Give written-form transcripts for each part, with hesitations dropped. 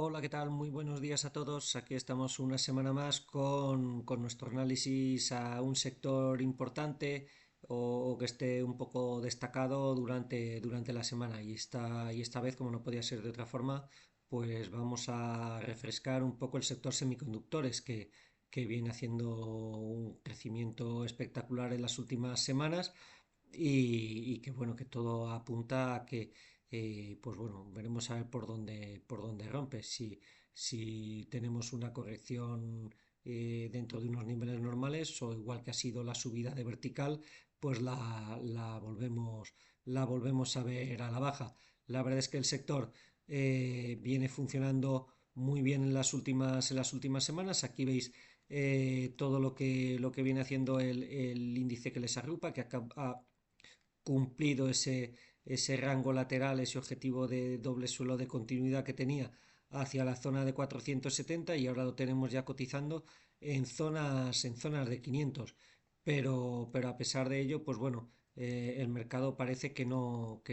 Hola, ¿qué tal? Muy buenos días a todos. Aquí estamos una semana más con nuestro análisis a un sector importante o que esté un poco destacado durante la semana. Y esta vez, como no podía ser de otra forma, pues vamos a refrescar un poco el sector semiconductores que viene haciendo un crecimiento espectacular en las últimas semanas y que bueno, que todo apunta a que pues bueno, veremos a ver por dónde rompe. Si tenemos una corrección dentro de unos niveles normales o igual que ha sido la subida de vertical, pues la volvemos a ver a la baja. La verdad es que el sector viene funcionando muy bien en las últimas semanas. Aquí veis todo lo que viene haciendo el índice que les agrupa, que ha cumplido ese rango lateral, ese objetivo de doble suelo de continuidad que tenía hacia la zona de 470 y ahora lo tenemos ya cotizando en zonas de 500. Pero a pesar de ello, pues bueno, el mercado parece que no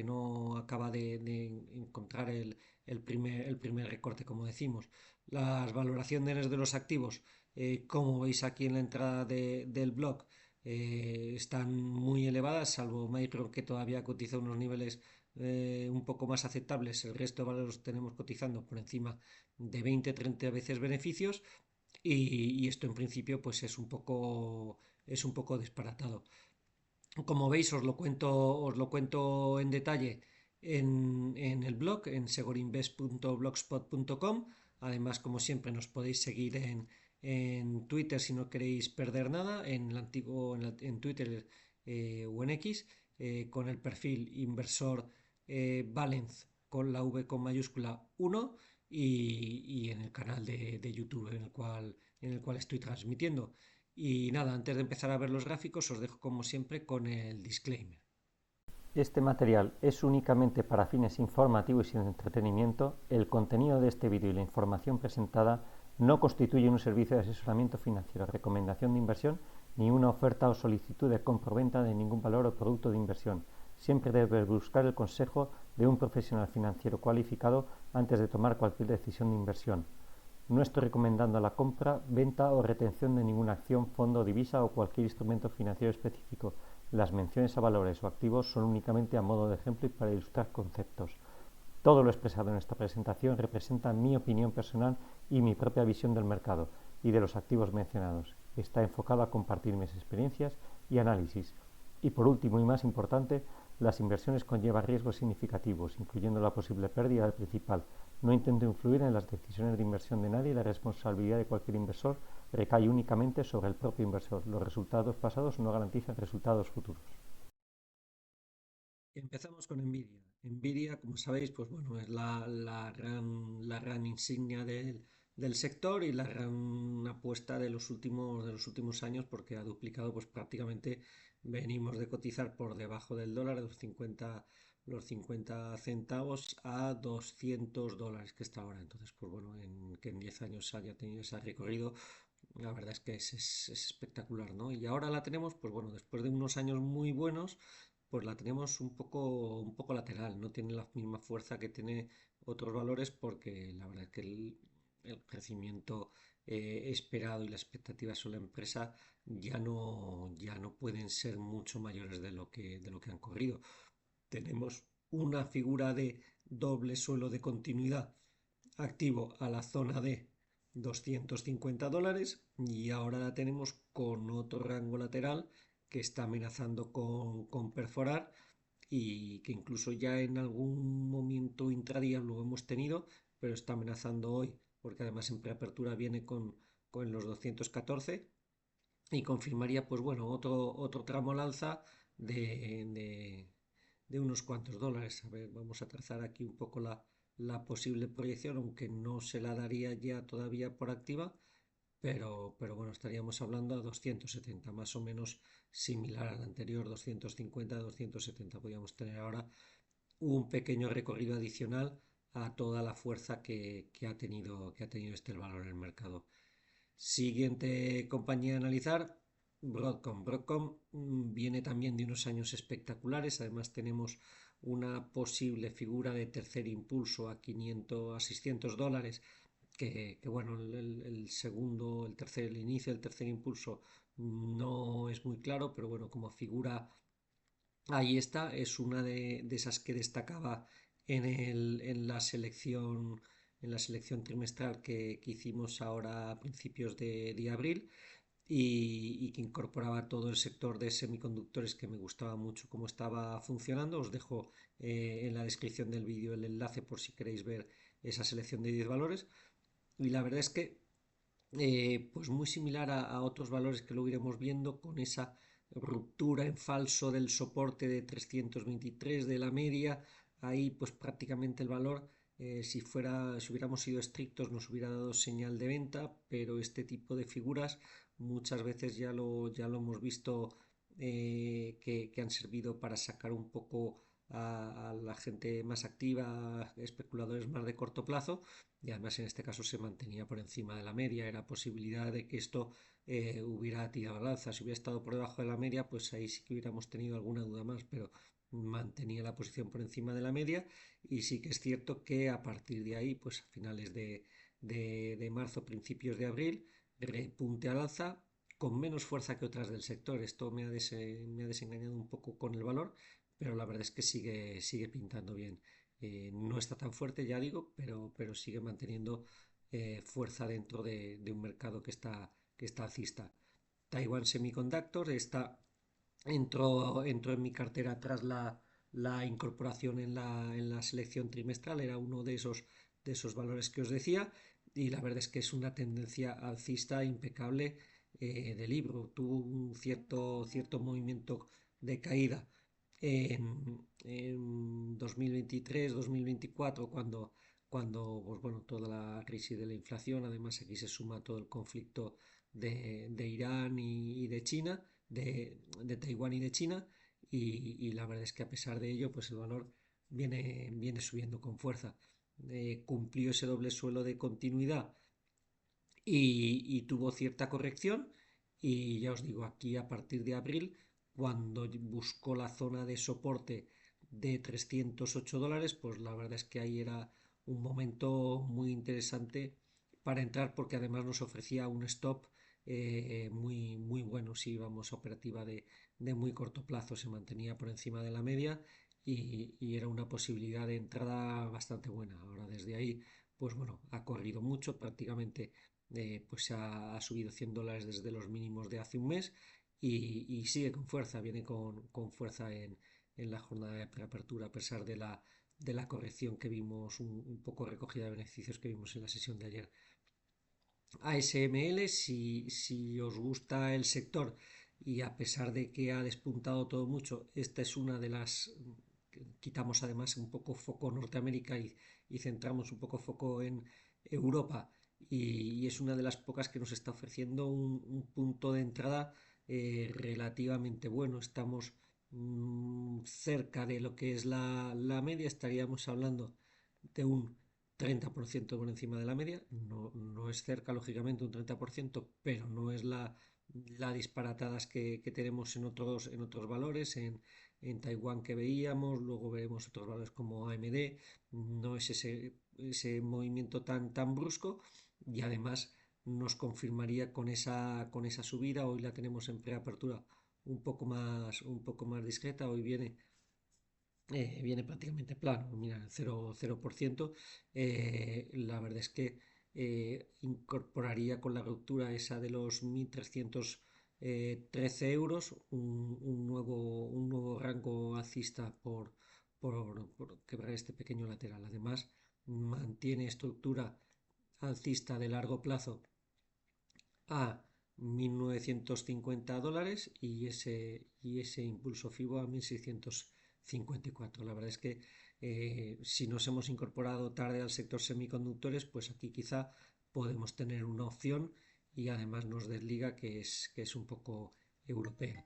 acaba de encontrar el primer recorte, como decimos. Las valoraciones de los activos, como veis aquí en la entrada del blog, están muy elevadas, salvo Micron que todavía cotiza unos niveles un poco más aceptables. El resto de valores tenemos cotizando por encima de 20-30 veces beneficios y esto en principio pues es un poco disparatado. Como veis, os lo cuento en detalle en el blog, en segorinvest.blogspot.com. Además, como siempre, nos podéis seguir en Twitter si no queréis perder nada, en el antiguo, en Twitter o en X, con el perfil inversor Balance con la V con mayúscula 1 y en el canal de YouTube en el cual estoy transmitiendo. Y nada, antes de empezar a ver los gráficos, os dejo como siempre con el disclaimer. Este material es únicamente para fines informativos y de entretenimiento. El contenido de este vídeo y la información presentada no constituye un servicio de asesoramiento financiero, recomendación de inversión, ni una oferta o solicitud de compra-venta de ningún valor o producto de inversión. Siempre debe buscar el consejo de un profesional financiero cualificado antes de tomar cualquier decisión de inversión. No estoy recomendando la compra, venta o retención de ninguna acción, fondo, divisa o cualquier instrumento financiero específico. Las menciones a valores o activos son únicamente a modo de ejemplo y para ilustrar conceptos. Todo lo expresado en esta presentación representa mi opinión personal y mi propia visión del mercado y de los activos mencionados. Está enfocado a compartir mis experiencias y análisis. Y por último y más importante, las inversiones conllevan riesgos significativos, incluyendo la posible pérdida del principal. No intento influir en las decisiones de inversión de nadie y la responsabilidad de cualquier inversor recae únicamente sobre el propio inversor. Los resultados pasados no garantizan resultados futuros. Empezamos con Nvidia. Nvidia, como sabéis, pues bueno, es la gran insignia del sector y la gran apuesta de los últimos años porque ha duplicado, pues prácticamente venimos de cotizar por debajo del dólar, de los 50 centavos a $200 que está ahora. Entonces, pues bueno, que en 10 años haya tenido ese recorrido, la verdad es que es espectacular, ¿no? Y ahora la tenemos, pues bueno, después de unos años muy buenos, pues la tenemos un poco lateral, no tiene la misma fuerza que tiene otros valores porque la verdad es que el crecimiento esperado y las expectativas sobre la empresa ya no pueden ser mucho mayores de lo que han corrido. Tenemos una figura de doble suelo de continuidad activo a la zona de $250 y ahora la tenemos con otro rango lateral que está amenazando con perforar y que incluso ya en algún momento intradía lo hemos tenido, pero está amenazando hoy porque además en preapertura viene con los 214 y confirmaría pues bueno otro tramo al alza de unos cuantos dólares. A ver, vamos a trazar aquí un poco la posible proyección, aunque no se la daría ya todavía por activa, pero bueno, estaríamos hablando a 270, más o menos similar al anterior, 250, 270. Podríamos tener ahora un pequeño recorrido adicional a toda la fuerza que ha tenido este valor en el mercado. Siguiente compañía a analizar, Broadcom. Broadcom viene también de unos años espectaculares. Además tenemos una posible figura de tercer impulso a 500, a $600, bueno, el inicio del tercer impulso no es muy claro, pero bueno, como figura ahí está, es una de esas que destacaba en la selección trimestral que hicimos ahora a principios de abril y que incorporaba todo el sector de semiconductores que me gustaba mucho cómo estaba funcionando. Os dejo en la descripción del vídeo el enlace por si queréis ver esa selección de 10 valores. Y la verdad es que pues muy similar a otros valores que lo iremos viendo con esa ruptura en falso del soporte de 323 de la media. Ahí pues prácticamente el valor, si hubiéramos sido estrictos, nos hubiera dado señal de venta, pero este tipo de figuras muchas veces ya lo hemos visto, que han servido para sacar un poco a la gente más activa, especuladores más de corto plazo, y además en este caso se mantenía por encima de la media. Era posibilidad de que esto hubiera tirado al alza. Si hubiera estado por debajo de la media, pues ahí sí que hubiéramos tenido alguna duda más, pero mantenía la posición por encima de la media. Y sí que es cierto que a partir de ahí, pues a finales de marzo, principios de abril, repunte al alza con menos fuerza que otras del sector. Esto me ha desengañado un poco con el valor, pero la verdad es que sigue pintando bien. No está tan fuerte, ya digo, pero sigue manteniendo fuerza dentro de un mercado que está alcista. Taiwan Semiconductor entró en mi cartera tras la incorporación en la selección trimestral. Era uno de esos valores que os decía, y la verdad es que es una tendencia alcista impecable de libro. Tuvo un cierto movimiento de caída en 2023-2024, cuando pues bueno, toda la crisis de la inflación, además aquí se suma todo el conflicto de Irán y de China, de Taiwán y de China, y la verdad es que a pesar de ello, pues el valor viene subiendo con fuerza. Cumplió ese doble suelo de continuidad y tuvo cierta corrección, y ya os digo, aquí a partir de abril, cuando buscó la zona de soporte de $308, pues la verdad es que ahí era un momento muy interesante para entrar, porque además nos ofrecía un stop muy, muy bueno si íbamos a operativa de muy corto plazo. Se mantenía por encima de la media y era una posibilidad de entrada bastante buena. Ahora desde ahí, pues bueno, ha corrido mucho, prácticamente pues ha subido $100 desde los mínimos de hace un mes, y sigue con fuerza, viene con fuerza en la jornada de preapertura, a pesar de la corrección que vimos, un poco recogida de beneficios que vimos en la sesión de ayer. ASML, si os gusta el sector y a pesar de que ha despuntado todo mucho, esta es una de las. Quitamos además un poco foco Norteamérica y centramos un poco foco en Europa, y es una de las pocas que nos está ofreciendo un punto de entrada relativamente bueno. Estamos cerca de lo que es la media, estaríamos hablando de un 30% por encima de la media. No es cerca, lógicamente, un 30%, pero no es la disparatadas que tenemos en otros valores, en Taiwán que veíamos. Luego veremos otros valores como AMD. No es ese movimiento tan brusco, y además nos confirmaría con esa subida. Hoy la tenemos en preapertura un poco más discreta. Hoy viene prácticamente plano, mira, el 0%. La verdad es que incorporaría con la ruptura esa de los 1.313 euros un nuevo rango alcista por quebrar este pequeño lateral. Además, mantiene estructura alcista de largo plazo a $1.950, y ese impulso FIBO a 1.654. La verdad es que si nos hemos incorporado tarde al sector semiconductores, pues aquí quizá podemos tener una opción, y además nos desliga que es un poco europeo.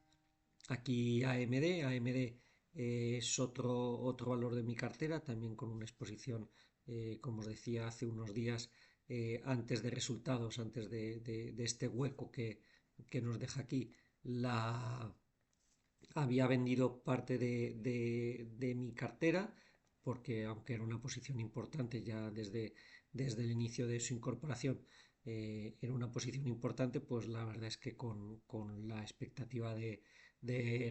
Aquí AMD es otro valor de mi cartera, también con una exposición, como os decía hace unos días, antes de resultados, antes de este hueco que nos deja aquí la, había vendido parte de mi cartera, porque aunque era una posición importante ya desde el inicio de su incorporación, era una posición importante, pues la verdad es que con la expectativa de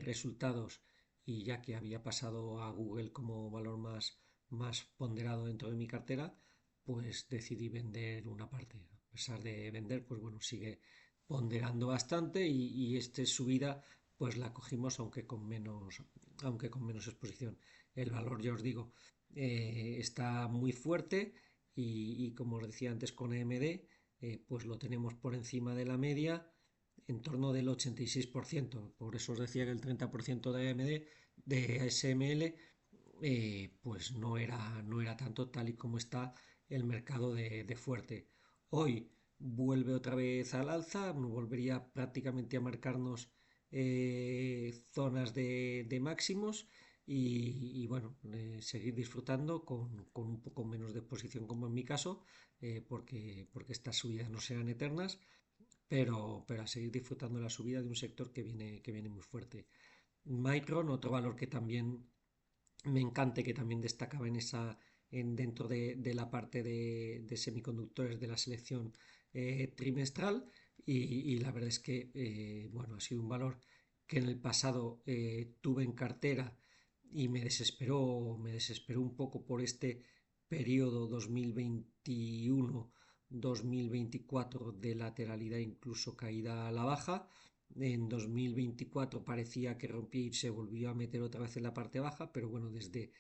resultados y ya que había pasado a Google como valor más ponderado dentro de mi cartera, pues decidí vender una parte. A pesar de vender, pues bueno, sigue ponderando bastante y esta subida pues la cogimos aunque con menos exposición. El valor, ya os digo, está muy fuerte y como os decía antes con AMD, pues lo tenemos por encima de la media en torno del 86%. Por eso os decía que el 30% de AMD, de ASML, pues no era tanto tal y como está el mercado de fuerte. Hoy vuelve otra vez al alza, volvería prácticamente a marcarnos zonas de máximos bueno, seguir disfrutando con un poco menos de exposición como en mi caso, porque estas subidas no serán eternas, pero a seguir disfrutando de la subida de un sector que viene muy fuerte. Micron, otro valor que también me encanta, que también destacaba dentro de la parte de semiconductores de la selección trimestral y la verdad es que bueno, ha sido un valor que en el pasado tuve en cartera y me desesperó un poco por este periodo 2021-2024 de lateralidad, incluso caída a la baja. En 2024 parecía que rompía y se volvió a meter otra vez en la parte baja, pero bueno, desde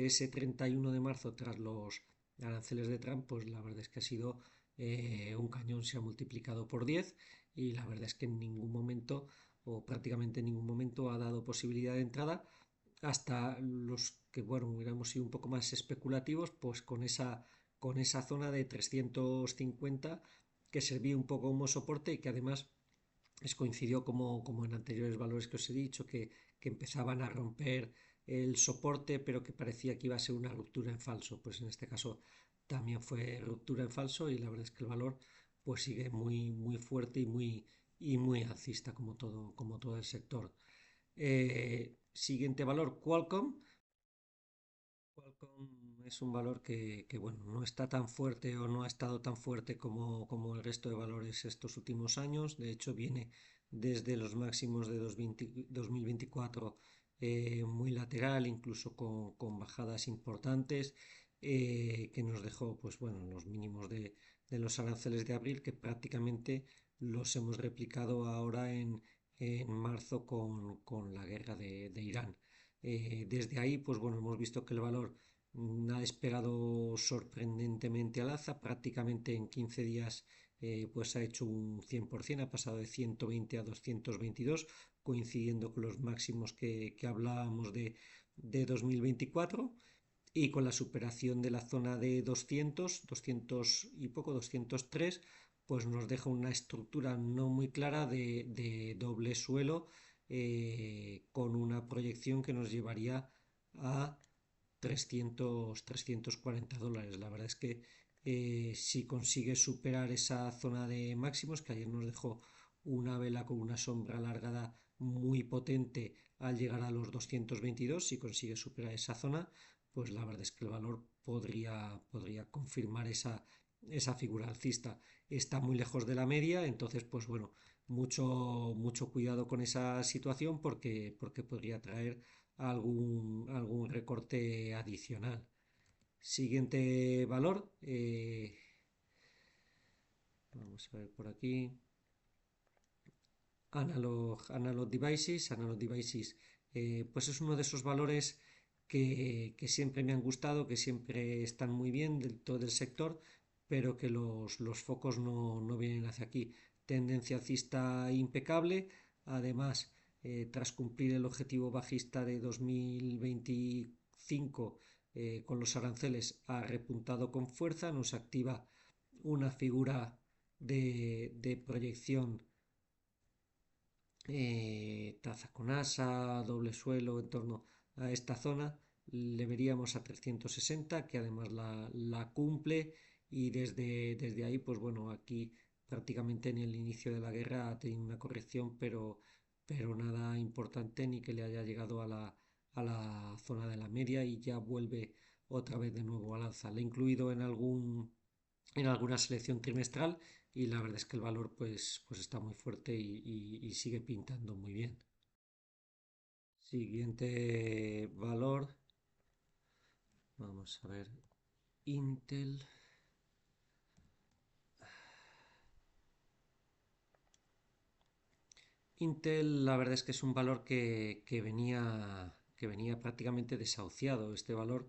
ese 31 de marzo, tras los aranceles de Trump, pues la verdad es que ha sido un cañón, se ha multiplicado por 10 y la verdad es que en ningún momento o prácticamente en ningún momento ha dado posibilidad de entrada hasta los que, bueno, hubiéramos sido un poco más especulativos, pues con esa zona de 350 que servía un poco como soporte y que además coincidió como en anteriores valores que os he dicho, que empezaban a romper el soporte, pero que parecía que iba a ser una ruptura en falso. Pues en este caso también fue ruptura en falso y la verdad es que el valor pues sigue muy, muy fuerte y muy alcista como todo el sector. Siguiente valor, Qualcomm. Qualcomm es un valor que, bueno, no está tan fuerte o no ha estado tan fuerte como el resto de valores estos últimos años. De hecho, viene desde los máximos de 2024 muy lateral, incluso con bajadas importantes, que nos dejó, pues bueno, los mínimos de los aranceles de abril, que prácticamente los hemos replicado ahora en marzo con la guerra de Irán. Desde ahí, pues bueno, hemos visto que el valor ha despegado sorprendentemente al alza, prácticamente en 15 días pues ha hecho un 100%, ha pasado de 120 a 222, coincidiendo con los máximos que hablábamos de 2024 y con la superación de la zona de 200 y poco, 203, pues nos deja una estructura no muy clara de doble suelo con una proyección que nos llevaría a 340 dólares. La verdad es que si consigue superar esa zona de máximos, que ayer nos dejó una vela con una sombra alargada muy potente al llegar a los 222, si consigue superar esa zona, pues la verdad es que el valor podría confirmar esa figura alcista. Está muy lejos de la media, entonces pues bueno, mucho, mucho cuidado con esa situación porque podría traer algún recorte adicional. Siguiente valor, vamos a ver por aquí, Analog Devices, pues es uno de esos valores que siempre me han gustado, que siempre están muy bien dentro del sector, pero que los focos no vienen hacia aquí. Tendencia alcista impecable, además, tras cumplir el objetivo bajista de 2025 con los aranceles, ha repuntado con fuerza, nos activa una figura de proyección taza con asa, doble suelo en torno a esta zona, le veríamos a 360, que además la cumple y desde ahí, pues bueno, aquí prácticamente en el inicio de la guerra ha tenido una corrección, pero nada importante ni que le haya llegado a la zona de la media y ya vuelve otra vez de nuevo al alza. Le he incluido en alguna selección trimestral y la verdad es que el valor pues está muy fuerte y sigue pintando muy bien. Siguiente valor, vamos a ver, Intel. Intel, la verdad es que es un valor que venía prácticamente desahuciado. Este valor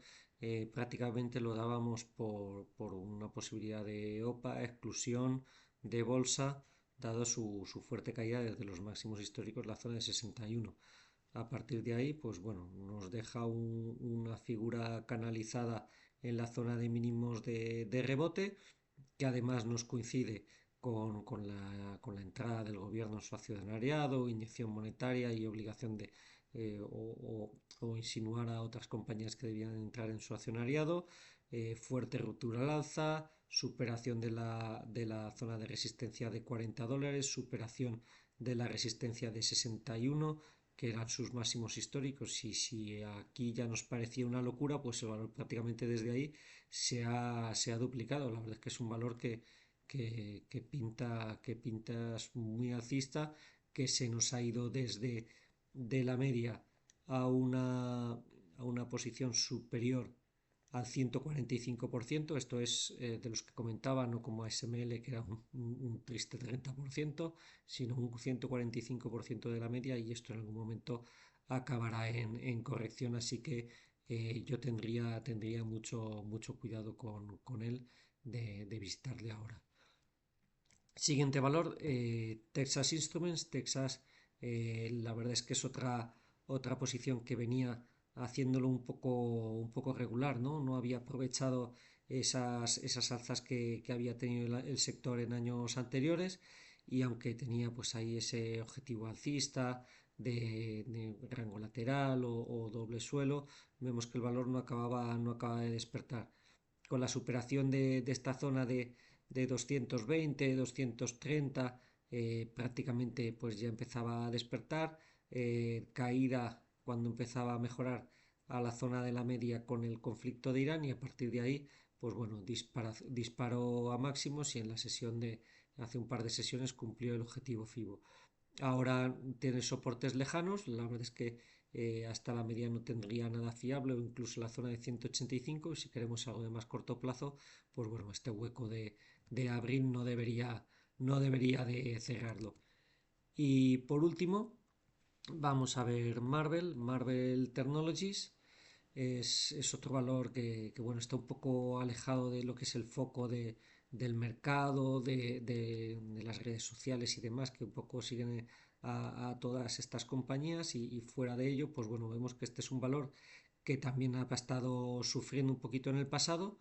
prácticamente lo dábamos por una posibilidad de OPA, exclusión de bolsa, dado su fuerte caída desde los máximos históricos, la zona de 61. A partir de ahí, pues bueno, nos deja una figura canalizada en la zona de mínimos de rebote, que además nos coincide con la entrada del gobierno en su accionariado, inyección monetaria y obligación de o insinuar a otras compañías que debían entrar en su accionariado, fuerte ruptura al alza, superación de la zona de resistencia de $40, superación de la resistencia de 61, que eran sus máximos históricos, y si aquí ya nos parecía una locura, pues el valor prácticamente desde ahí se ha duplicado. La verdad es que es un valor que pinta muy alcista, que se nos ha ido desde de la media a una posición superior al 145%. Esto es de los que comentaba, no como ASML, que era un triste 30%, sino un 145% de la media, y esto en algún momento acabará en corrección, así que yo tendría mucho cuidado con él de visitarle ahora. Siguiente valor, Texas Instruments. Texas, la verdad es que es otra posición que venía haciéndolo un poco regular, ¿no? No había aprovechado esas alzas que había tenido el sector en años anteriores, y aunque tenía pues ahí ese objetivo alcista de rango lateral o doble suelo, vemos que el valor no acaba de despertar. Con la superación de esta zona de 220, 230, prácticamente pues ya empezaba a despertar, caída cuando empezaba a mejorar a la zona de la media con el conflicto de Irán, y a partir de ahí pues bueno, disparó a máximos, y en la sesión de hace un par de sesiones cumplió el objetivo FIBO. Ahora tiene soportes lejanos, la verdad es que hasta la media no tendría nada fiable, o incluso la zona de 185, y si queremos algo de más corto plazo, pues bueno, este hueco de abril no debería de cerrarlo. Y por último, vamos a ver Marvel Technologies. Es otro valor bueno, está un poco alejado de lo que es el foco del mercado, de las redes sociales y demás, que un poco siguen a todas estas compañías, y fuera de ello, pues bueno, vemos que este es un valor que también ha estado sufriendo un poquito en el pasado,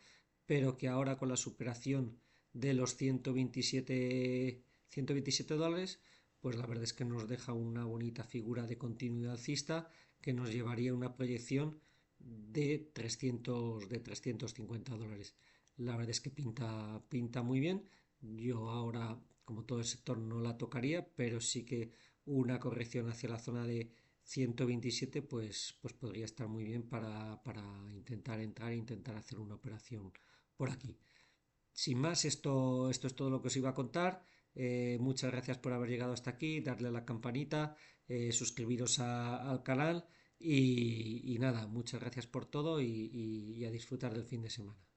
pero que ahora con la superación de los $127, pues la verdad es que nos deja una bonita figura de continuidad alcista, que nos llevaría a una proyección de $350. La verdad es que pinta muy bien. Yo ahora, como todo el sector, no la tocaría, pero sí que una corrección hacia la zona de 127 pues podría estar muy bien para intentar entrar e intentar hacer una operación por aquí. Sin más, esto es todo lo que os iba a contar. Muchas gracias por haber llegado hasta aquí, darle a la campanita, suscribiros al canal, y nada, muchas gracias por todo, y a disfrutar del fin de semana.